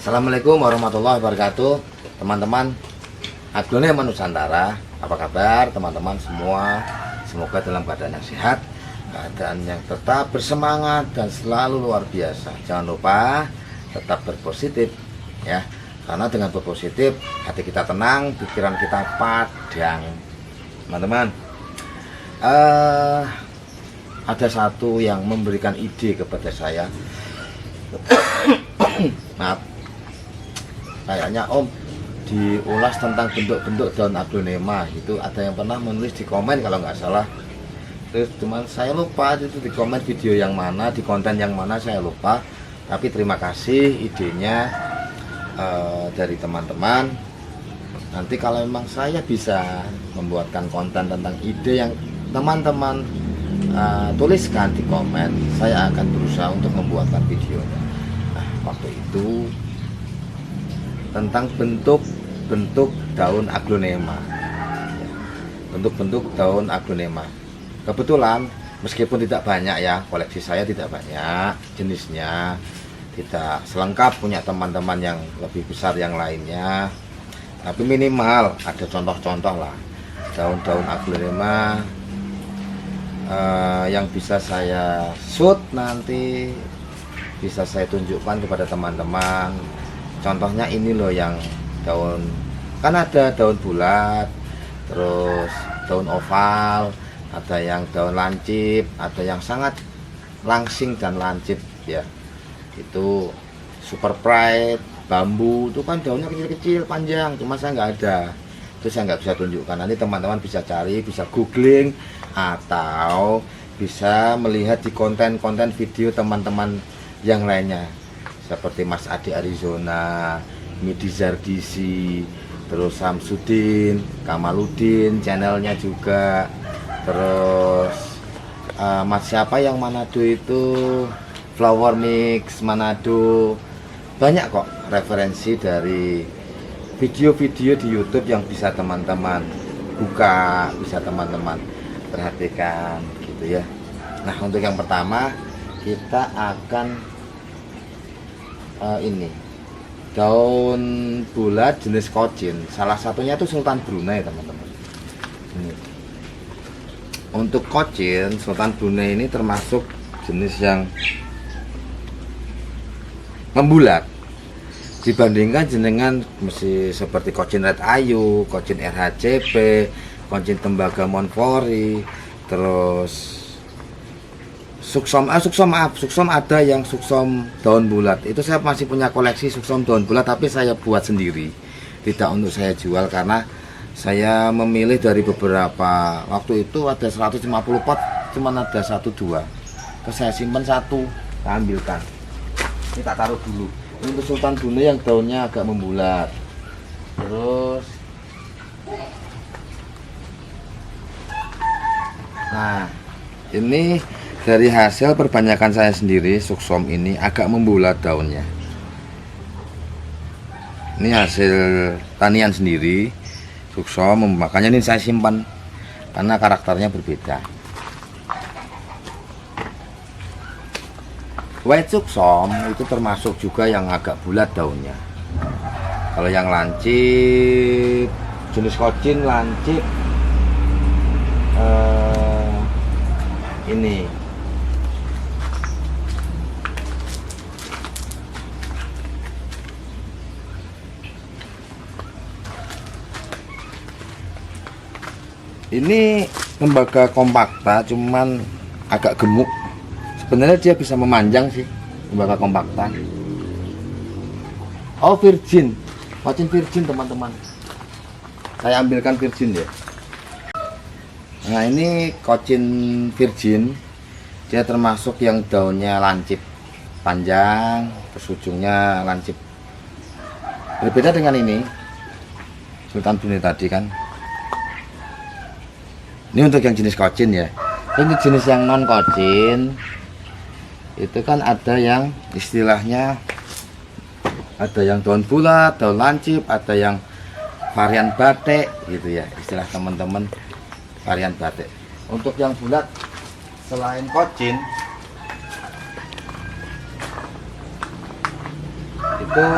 Assalamualaikum warahmatullahi wabarakatuh. Teman-teman Aglonema Nusantara, apa kabar teman-teman semua? Semoga dalam keadaan yang sehat, keadaan yang tetap bersemangat dan selalu luar biasa. Jangan lupa tetap berpositif ya, karena dengan berpositif hati kita tenang, pikiran kita padang. Teman-teman, ada satu yang memberikan ide kepada saya. Maaf, kayaknya Om diulas tentang bentuk-bentuk daun aglonema itu ada yang pernah menulis di komen kalau nggak salah. Terus cuman saya lupa itu di komen video yang mana, di konten yang mana saya lupa. Tapi terima kasih idenya dari teman-teman. Nanti kalau memang saya bisa membuatkan konten tentang ide yang teman-teman tuliskan di komen, saya akan berusaha untuk membuatkan videonya. Nah, waktu itu tentang bentuk-bentuk daun aglonema, bentuk-bentuk daun aglonema. Kebetulan meskipun tidak banyak ya, koleksi saya tidak banyak jenisnya, tidak selengkap punya teman-teman yang lebih besar yang lainnya, tapi minimal ada contoh-contoh lah daun-daun aglonema yang bisa saya shoot, nanti bisa saya tunjukkan kepada teman-teman. Contohnya ini loh, yang daun, kan ada daun bulat, terus daun oval, ada yang daun lancip, ada yang sangat langsing dan lancip ya. Itu super pride, bambu, itu kan daunnya kecil-kecil panjang, cuma saya nggak ada, itu saya nggak bisa tunjukkan. Nanti teman-teman bisa cari, bisa googling, atau bisa melihat di konten-konten video teman-teman yang lainnya seperti Mas Adi Arizona, Midi Zardisi, terus Samsudin, Kamaludin channelnya juga, terus Mas siapa yang Manado itu, Flower Mix Manado. Banyak kok referensi dari video-video di YouTube yang bisa teman-teman buka, bisa teman-teman perhatikan gitu ya. Nah, untuk yang pertama kita akan ini daun bulat jenis kocin, salah satunya itu Sultan Brunei teman-teman. Untuk kocin Sultan Brunei ini termasuk jenis yang membulat dibandingkan jenengan mesti seperti kocin Red Ayu, kocin RHCP, kocin tembaga Monfori, terus suksom ada yang suksom daun bulat. Itu saya masih punya koleksi suksom daun bulat, tapi saya buat sendiri, tidak untuk saya jual, karena saya memilih dari beberapa. Waktu itu ada 150 pot, cuma ada 1-2, terus saya simpan satu, saya ambilkan. Ini tak taruh dulu. Ini untuk Sultan Brunei yang daunnya agak membulat. Terus nah, ini dari hasil perbanyakan saya sendiri, suksom ini agak membulat daunnya. Ini hasil tanian sendiri, suksom, makanya ini saya simpan karena karakternya berbeda. White suksom itu termasuk juga yang agak bulat daunnya. Kalau yang lancip, jenis kocin lancip, ini tembaga kompakta, cuman agak gemuk. Sebenarnya dia bisa memanjang sih, tembaga kompakta. Oh, virgin, kocin virgin teman-teman. Saya ambilkan virgin ya. Nah, ini kocin virgin, dia termasuk yang daunnya lancip panjang, terus ujungnya lancip. Berbeda dengan ini Sultan Brunei tadi kan. Ini untuk yang jenis kocin ya. Ini jenis yang non kocin, itu kan ada yang istilahnya, ada yang daun bulat, daun lancip, ada yang varian batik gitu ya, istilah teman-teman varian batik. Untuk yang bulat selain kocin itu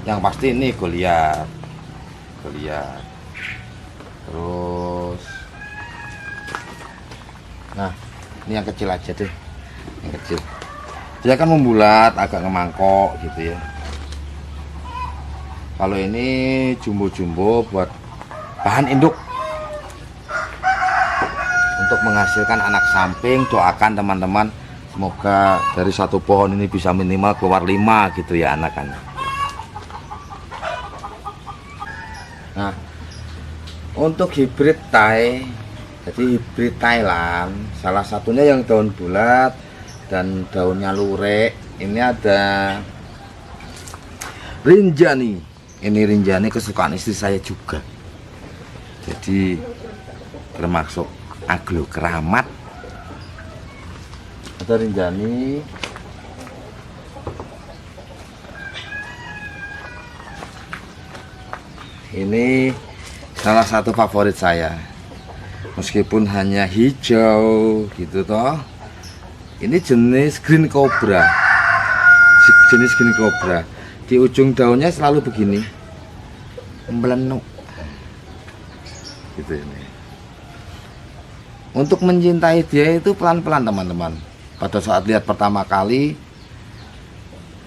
yang pasti ini Goliath. Terus nah ini yang kecil aja deh, yang kecil. Dia kan membulat, agak ngemangkok gitu ya. Kalau ini jumbo-jumbo buat bahan induk untuk menghasilkan anak samping. Doakan teman-teman, semoga dari satu pohon ini bisa minimal keluar 5 gitu ya anak-anak. Nah, untuk hibrid Thai, jadi hibrid Thailand, salah satunya yang daun bulat dan daunnya lurik. Ini ada Rinjani. Ini Rinjani kesukaan istri saya juga. Jadi termasuk aglo keramat. Ada Rinjani. Ini salah satu favorit saya. Meskipun hanya hijau gitu toh. Ini jenis green cobra. Jenis green cobra. Di ujung daunnya selalu begini, melenuk gitu ini. Untuk mencintai dia itu pelan-pelan teman-teman. Pada saat lihat pertama kali,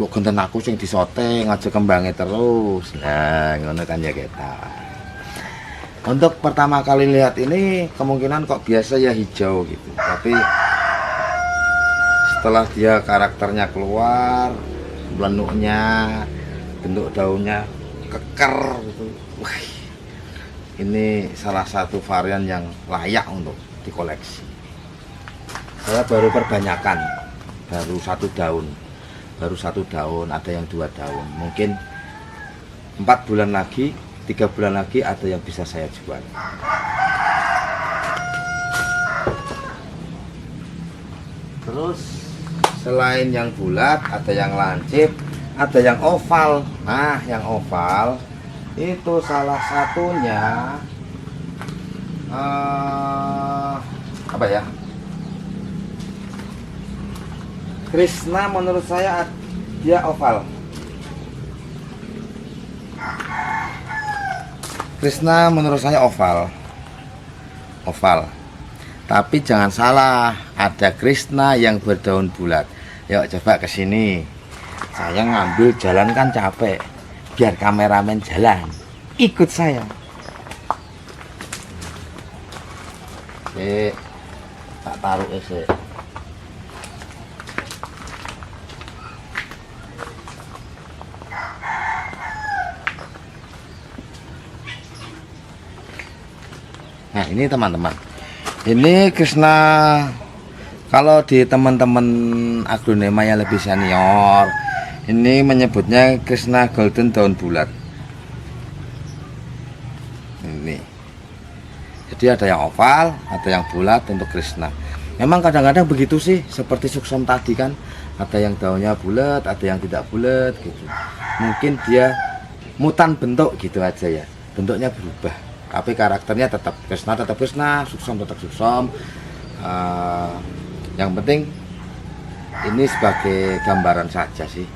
kok genten aku sing disote ngajak kembangnya terus. Nah, ngono kan ya kita. Untuk pertama kali lihat ini kemungkinan kok biasa ya hijau gitu. Tapi setelah dia karakternya keluar, melenuknya, bentuk daunnya keker gitu. Wah, ini salah satu varian yang layak untuk dikoleksi. Saya baru perbanyakan, baru satu daun, ada yang 2 daun. Mungkin 4 bulan lagi, 3 bulan lagi ada yang bisa saya jual. Terus selain yang bulat, ada yang lancip, ada yang oval. Nah, yang oval itu salah satunya apa ya? Krishna, menurut saya dia oval. Krishna menurut saya oval. Tapi jangan salah, ada Krishna yang berdaun bulat. Yuk coba ke sini. Saya ngambil jalan kan capek. Biar kameramen jalan. Ikut saya. Tak taruh sih. Nah, ini teman-teman. Ini Krishna, kalau di teman-teman aglonema yang lebih senior, ini menyebutnya Krishna Golden daun bulat. Ini. Jadi ada yang oval, ada yang bulat untuk Krishna. Memang kadang-kadang begitu sih, seperti suksom tadi kan, ada yang daunnya bulat, ada yang tidak bulat gitu. Mungkin dia mutan bentuk gitu aja ya. Bentuknya berubah. Tapi karakternya tetap Krishna, suksom tetap suksom. Yang penting ini sebagai gambaran saja sih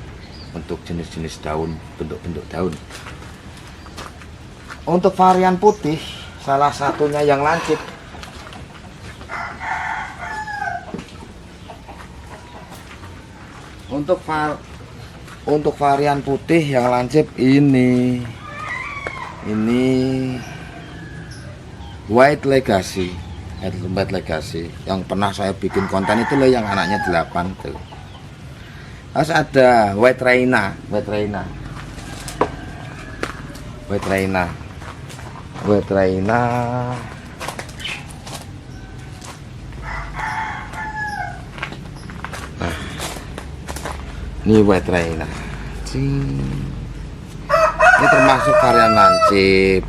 untuk jenis-jenis daun, bentuk-bentuk daun. Untuk varian putih, salah satunya yang lancip. Untuk varian putih yang lancip ini White Legacy yang pernah saya bikin konten itu loh, yang anaknya 8 tuh. Terus ada White Reina. Nah, ini White Reina. Ini termasuk varian lancip.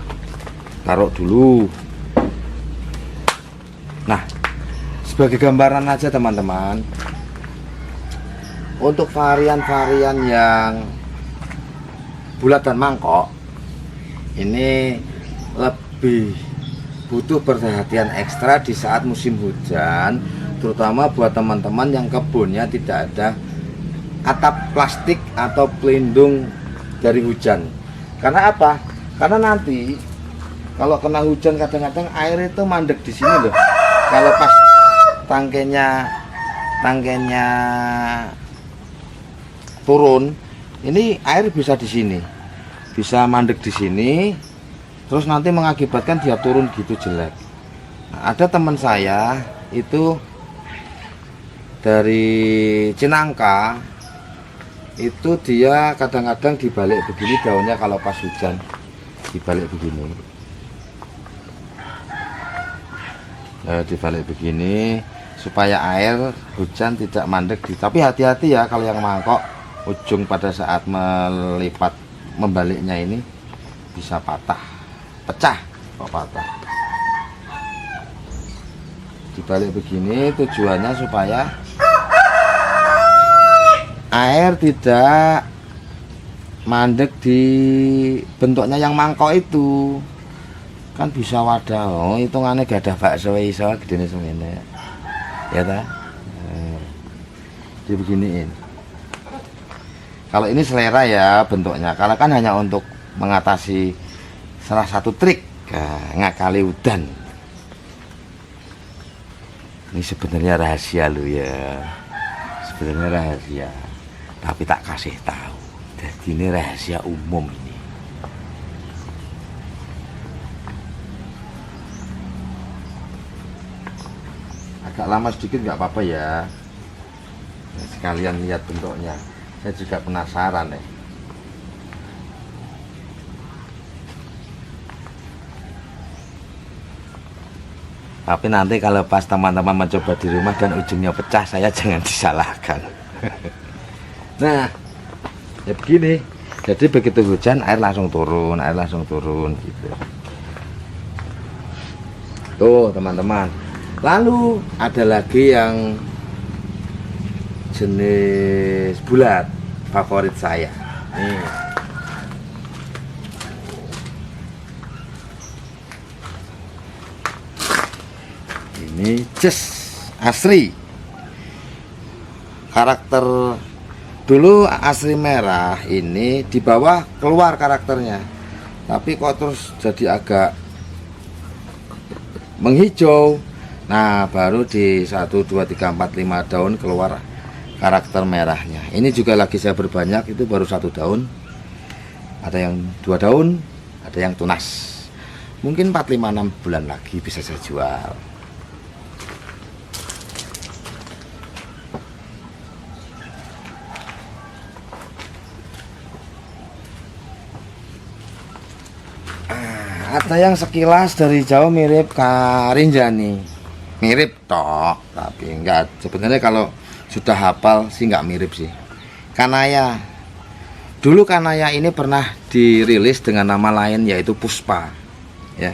Taruh dulu. Nah, sebagai gambaran aja teman-teman, untuk varian-varian yang bulat dan mangkok ini lebih butuh perhatian ekstra di saat musim hujan, terutama buat teman-teman yang kebunnya tidak ada atap plastik atau pelindung dari hujan. Karena apa? Karena nanti kalau kena hujan kadang-kadang air itu mandek di sini loh. Kalau pas tangkenya turun, ini air bisa di sini, bisa mandek di sini, terus nanti mengakibatkan dia turun gitu jelek. Nah, ada teman saya itu dari Cinangka, itu dia kadang-kadang dibalik begini daunnya kalau pas hujan, dibalik begini. Dibalik begini supaya air hujan tidak mandek tapi hati-hati ya kalau yang mangkok, ujung pada saat melipat membaliknya ini bisa pecah kok patah. Dibalik begini tujuannya supaya air tidak mandek di bentuknya yang mangkok itu. Kan bisa wadah, hitungannya gak ada bakso iso gede semene. Ya ta? Dibeginiin. Kalau ini selera ya bentuknya. Kalau kan hanya untuk mengatasi salah satu trik ngakali udan. Ini sebenarnya rahasia lo ya. Sebenarnya rahasia. Tapi tak kasih tahu. Jadi ini rahasia umum ini. Agak lama sedikit nggak apa-apa ya. Sekalian lihat bentuknya. Saya juga penasaran nih. Tapi nanti kalau pas teman-teman mencoba di rumah dan ujungnya pecah, saya jangan disalahkan. Nah, ya begini. Jadi begitu hujan, air langsung turun gitu. Tuh teman-teman. Lalu ada lagi yang jenis bulat favorit saya. Nih. Ini Ces asri. Karakter dulu asri merah, ini di bawah keluar karakternya. Tapi kok terus jadi agak menghijau. Nah, baru di 1, 2, 3, 4, 5 daun keluar karakter merahnya. Ini juga lagi saya berbanyak, itu baru 1 daun. Ada yang 2 daun, ada yang tunas. Mungkin 4, 5, 6 bulan lagi bisa saya jual. Ada yang sekilas dari jauh mirip Karinjani. Mirip toh, tapi enggak. Sebenarnya kalau sudah hafal sih enggak mirip sih. Kanaya. Dulu Kanaya ini pernah dirilis dengan nama lain yaitu Puspa. Ya.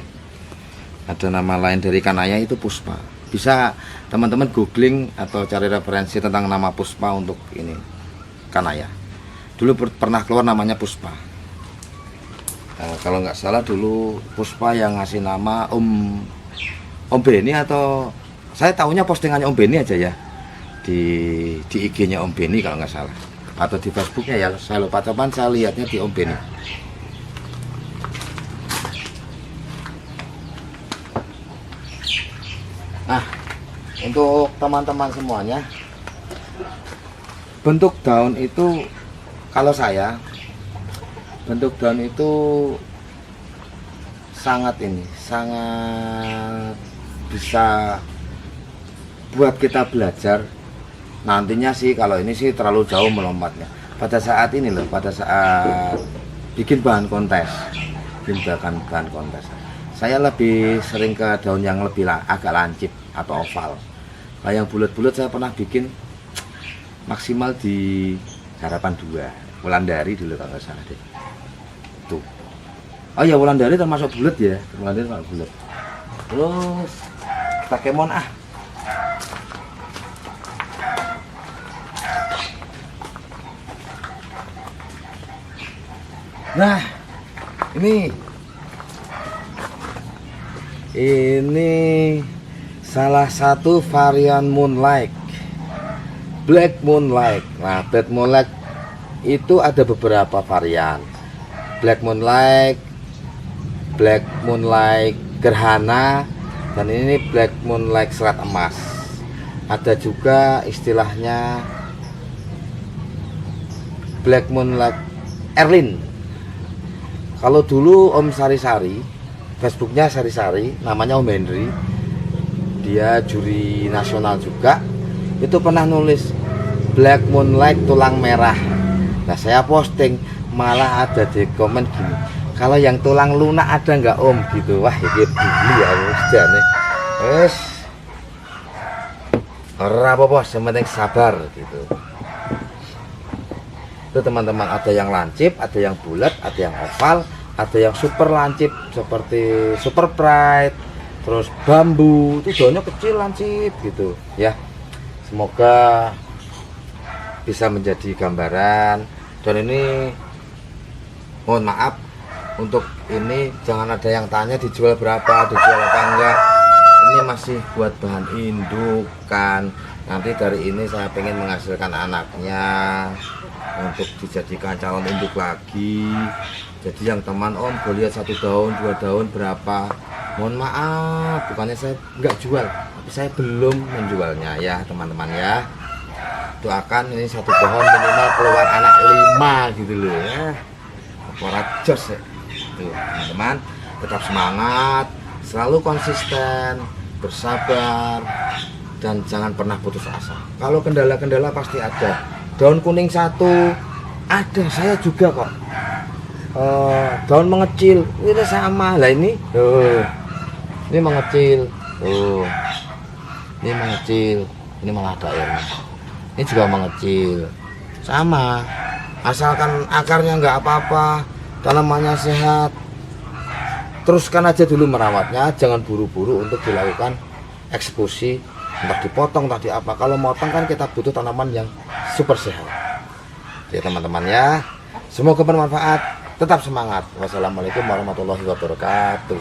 Ada nama lain dari Kanaya itu Puspa. Bisa teman-teman googling atau cari referensi tentang nama Puspa untuk ini Kanaya. Dulu pernah keluar namanya Puspa. Nah, kalau nggak salah dulu Puspa yang ngasih nama Om Beni, atau saya tahunya postingannya Om Beni aja ya, di IG-nya Om Beni kalau nggak salah, atau di Facebooknya ya, saya lupa. Coba saya lihatnya di Om Beni. Nah, untuk teman-teman semuanya, bentuk daun itu kalau saya bentuk daun itu sangat bisa buat kita belajar nantinya sih. Kalau ini sih terlalu jauh melompatnya pada saat ini loh, pada saat bikin bahan kontes, saya lebih sering ke daun yang lebih agak lancip atau oval. Nah, yang bulat-bulat saya pernah bikin maksimal di Harapan 2 Wulandari dulu kalau nggak salah deh. Tuh. Oh ya, Wulandari termasuk bulat ya, Wulandari termasuk bulat. Terus Takemon Nah, ini salah satu varian Moonlight. Black Moonlight. Nah, Black Moonlight itu ada beberapa varian. Black Moonlight, Black Moonlight gerhana, dan ini Black Moonlight serat emas. Ada juga istilahnya Black Moonlight Erlin. Kalau dulu Om Sari-Sari, Facebooknya Sari-Sari, namanya Om Henry, dia juri nasional juga, itu pernah nulis Black Moonlight tulang merah. Nah, saya posting, malah ada di komen gini, kalau yang tulang lunak ada nggak Om gitu. Wah, ini bully ya jane. Wes ora apa-apa, yang penting sabar gitu. Itu teman-teman, ada yang lancip, ada yang bulat, ada yang oval, ada yang super lancip seperti Super Pride, terus bambu, itu daunnya kecil lancip gitu ya. Semoga bisa menjadi gambaran. Dan ini mohon maaf, untuk ini jangan ada yang tanya dijual berapa, dijual apa enggak. Ini masih buat bahan indukan. Nanti dari ini saya pengen menghasilkan anaknya untuk dijadikan calon induk lagi. Jadi yang teman Om boleh lihat 1 daun 2 daun berapa, mohon maaf, bukannya saya nggak jual, tapi saya belum menjualnya ya teman-teman ya. Doakan ini 1 pohon minimal keluar anak 5 gitu loh ya. Para jos ya. Tuh teman-teman, tetap semangat, selalu konsisten, bersabar, dan jangan pernah putus asa. Kalau kendala-kendala pasti ada. Daun kuning 1 ada, saya juga kok. Daun mengecil itu sama lah ini. Ini mengecil. Ini mengecil. Ini malah ada airnya. Ini juga mengecil. Sama. Asalkan akarnya nggak apa-apa, tanamannya sehat, teruskan aja dulu merawatnya. Jangan buru-buru untuk dilakukan eksekusi, entah dipotong, entah di apa. Kalau motong kan kita butuh tanaman yang super sehat. Oke teman-teman ya, semoga bermanfaat. Tetap semangat. Wassalamualaikum warahmatullahi wabarakatuh.